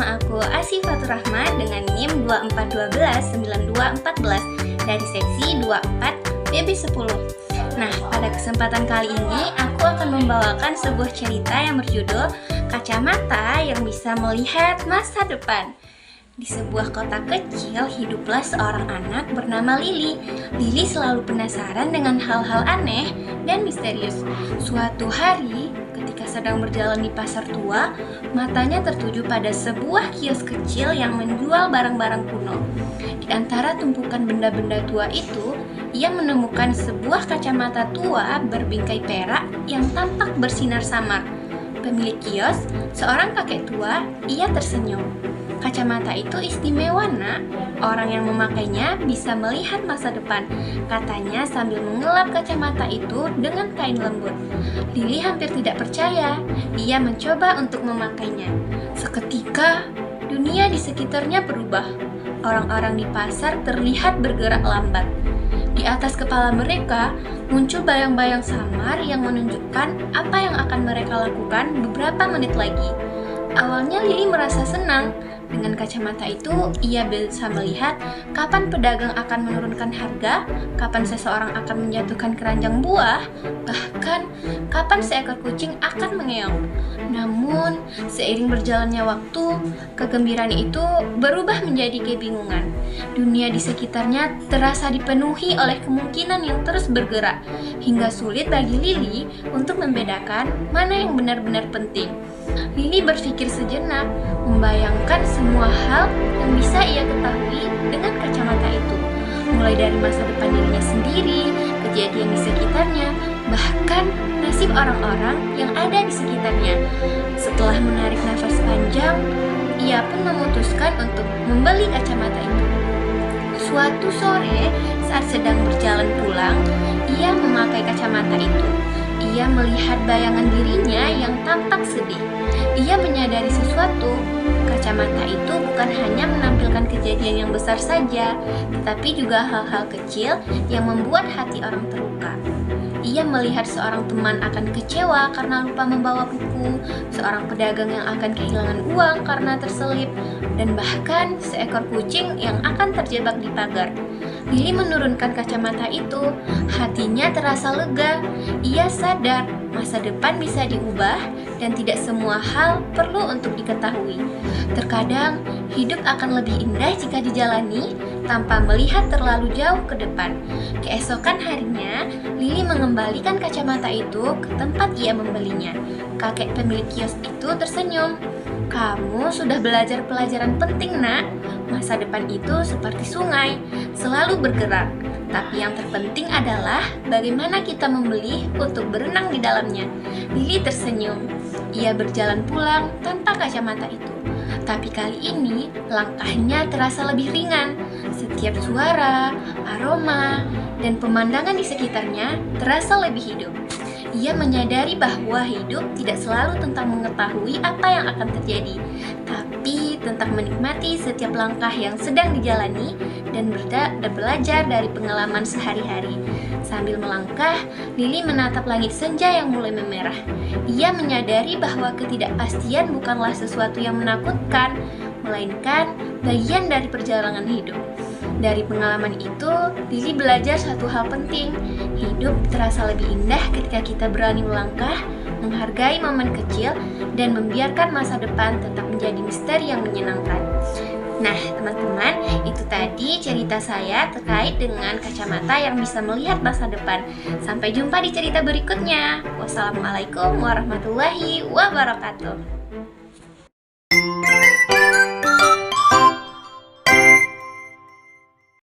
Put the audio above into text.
bersama aku Asifatur Rahman dengan NIM 24129214 dari seksi 24 BB10. Nah, pada kesempatan kali ini aku akan membawakan sebuah cerita yang berjudul Kacamata yang Bisa Melihat Masa Depan. Di sebuah kota kecil, hiduplah seorang anak bernama Lili. Lili selalu penasaran dengan hal-hal aneh dan misterius. Suatu hari, ketika sedang berjalan di pasar tua, matanya tertuju pada sebuah kios kecil yang menjual barang-barang kuno. Di antara tumpukan benda-benda tua itu, ia menemukan sebuah kacamata tua berbingkai perak yang tampak bersinar samar. Pemilik kios, seorang kakek tua, ia tersenyum. Kacamata itu istimewa, nak. Orang yang memakainya bisa melihat masa depan, katanya sambil mengelap kacamata itu dengan kain lembut. Lili hampir tidak percaya. Ia mencoba untuk memakainya. Seketika, dunia di sekitarnya berubah. Orang-orang di pasar terlihat bergerak lambat. Di atas kepala mereka muncul bayang-bayang samar yang menunjukkan apa yang akan mereka lakukan beberapa menit lagi. Awalnya Lili merasa senang. Dengan kacamata itu, ia bisa melihat kapan pedagang akan menurunkan harga, kapan seseorang akan menjatuhkan keranjang buah, bahkan kapan seekor kucing akan mengeong. Namun, seiring berjalannya waktu, kegembiraan itu berubah menjadi kebingungan. Dunia di sekitarnya terasa dipenuhi oleh kemungkinan yang terus bergerak, hingga sulit bagi Lili untuk membedakan mana yang benar-benar penting. Lili berpikir sejenak, membayangkan semua hal yang bisa ia ketahui dengan kacamata itu, mulai dari masa depan dirinya sendiri, kejadian di sekitarnya, bahkan nasib orang-orang yang ada di sekitarnya. Setelah menarik nafas panjang, ia pun memutuskan untuk membeli kacamata itu. Suatu sore, saat sedang berjalan pulang, ia memakai kacamata itu. Ia melihat bayangan dirinya yang tampak sedih. Ia menyadari sesuatu. Kacamata itu bukan hanya menampilkan kejadian yang besar saja, tetapi juga hal-hal kecil yang membuat hati orang terluka. Ia melihat seorang teman akan kecewa karena lupa membawa buku, seorang pedagang yang akan kehilangan uang karena terselip, dan bahkan seekor kucing yang akan terjebak di pagar. Lili menurunkan kacamata itu, hatinya terasa lega. Ia sadar masa depan bisa diubah dan tidak semua hal perlu untuk diketahui. Terkadang hidup akan lebih indah jika dijalani tanpa melihat terlalu jauh ke depan. Keesokan harinya, Lili mengembalikan kacamata itu ke tempat ia membelinya. Kakek pemilik kios itu tersenyum. "Kamu sudah belajar pelajaran penting, nak. Masa depan itu seperti sungai, selalu bergerak. Tapi yang terpenting adalah bagaimana kita membeli untuk berenang di dalamnya." Lili tersenyum. Ia berjalan pulang tanpa kacamata itu. Tapi kali ini langkahnya terasa lebih ringan. Setiap suara, aroma, dan pemandangan di sekitarnya terasa lebih hidup. Ia menyadari bahwa hidup tidak selalu tentang mengetahui apa yang akan terjadi, tapi tentang menikmati setiap langkah yang sedang dijalani dan belajar dari pengalaman sehari-hari. Sambil melangkah, Lili menatap langit senja yang mulai memerah. Ia menyadari bahwa ketidakpastian bukanlah sesuatu yang menakutkan, melainkan bagian dari perjalanan hidup. Dari pengalaman itu, Lili belajar satu hal penting. Hidup terasa lebih indah ketika kita berani melangkah, menghargai momen kecil, dan membiarkan masa depan tetap menjadi misteri yang menyenangkan. Nah, teman-teman, itu tadi cerita saya terkait dengan kacamata yang bisa melihat masa depan. Sampai jumpa di cerita berikutnya. Wassalamualaikum warahmatullahi wabarakatuh.